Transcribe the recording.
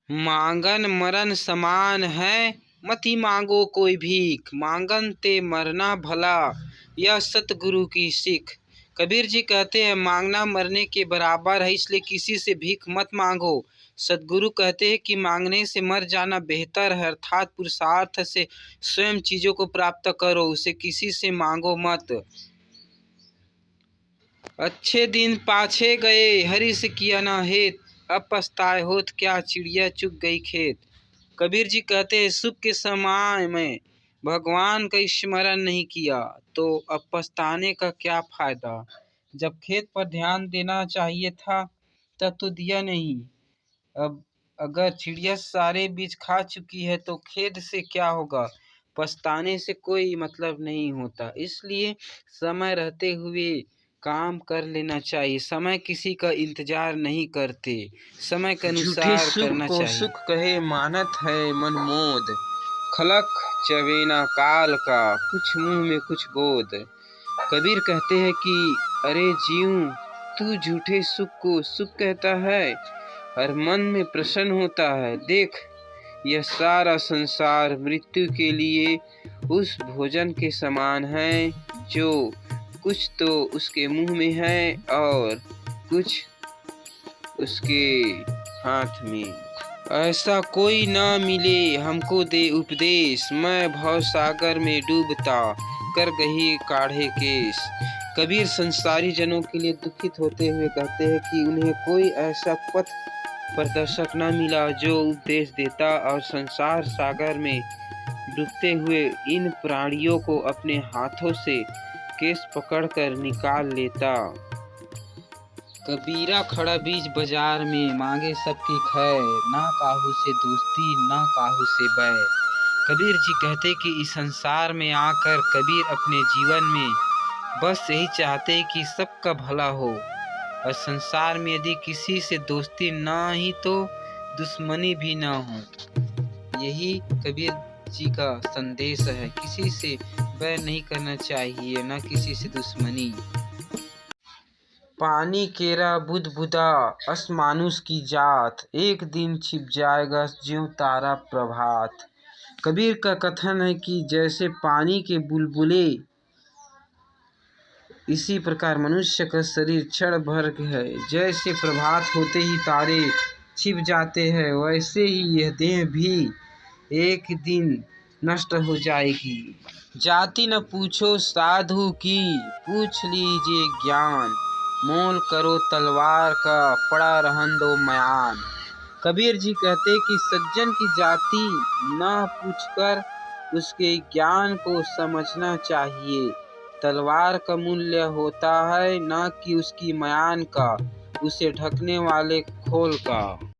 मांगन मरन समान है, मति मांगो कोई भीख, मांगन ते मरना भला, यह सतगुरु की सीख। कबीर जी कहते हैं मांगना मरने के बराबर है, इसलिए किसी से भीख मत मांगो। सतगुरु कहते हैं कि मांगने से मर जाना बेहतर है, अर्थात पुरुषार्थ से स्वयं चीजों को प्राप्त करो, उसे किसी से मांगो मत। अच्छे दिन पाछे गए, हरि से किया ना हेत, अब पछताए होत क्या, चिड़िया चुग गई खेत। कबीर जी कहते हैं सुख के समय में भगवान का स्मरण नहीं किया तो अब पछताने का क्या फायदा। जब खेत पर ध्यान देना चाहिए था तब तो दिया नहीं। अब अगर चिड़िया सारे बीज खा चुकी है तो खेत से क्या होगा। पछताने से कोई मतलब नहीं होता, इसलिए समय रहते हुए काम कर लेना चाहिए। समय किसी का इंतजार नहीं करते, समय के अनुसार करना चाहिए। सुख कहे मानत है मन मोद, खलक चवेना काल का, कुछ मुंह में कुछ गोद। कबीर कहते हैं कि अरे जीव, तू झूठे सुख को सुख कहता है और मन में प्रसन्न होता है। देख, यह सारा संसार मृत्यु के लिए उस भोजन के समान है जो कुछ तो उसके मुंह में है और कुछ उसके हाथ में। ऐसा कोई ना मिले हमको दे उपदेश, मैं भव सागर में डूबता कर गही काढ़े केश। कबीर संसारी जनों के लिए दुखित होते हुए कहते हैं कि उन्हें कोई ऐसा पथ प्रदर्शक न मिला जो उपदेश देता और संसार सागर में डूबते हुए इन प्राणियों को अपने हाथों से केस पकड़कर निकाल लेता। कबीरा खड़ा बीच बाजार में, मांगे सबकी खैर, ना काहू से दोस्ती ना काहू से बैर। कबीर जी कहते कि इस संसार में आकर कबीर अपने जीवन में बस यही चाहते कि सबका भला हो, और संसार में यदि किसी से दोस्ती ना ही तो दुश्मनी भी ना हो। यही कबीर जी का संदेश है, किसी से बैर नहीं करना चाहिए, ना किसी से दुश्मनी। पानी केरा बुदबुदा अस मानुष की जात, एक दिन छिप जाएगा ज्यों तारा प्रभात। कबीर का कथन है कि जैसे पानी के बुलबुले, इसी प्रकार मनुष्य का शरीर क्षण भर है। जैसे प्रभात होते ही तारे छिप जाते हैं, वैसे ही यह देह भी एक दिन नष्ट हो जाएगी। जाति न पूछो साधु की, पूछ लीजिए ज्ञान, मोल करो तलवार का, पड़ा रहन दो मयान। कबीर जी कहते कि सज्जन की जाति न पूछकर उसके ज्ञान को समझना चाहिए। तलवार का मूल्य होता है न कि उसकी म्यान का, उसे ढकने वाले खोल का।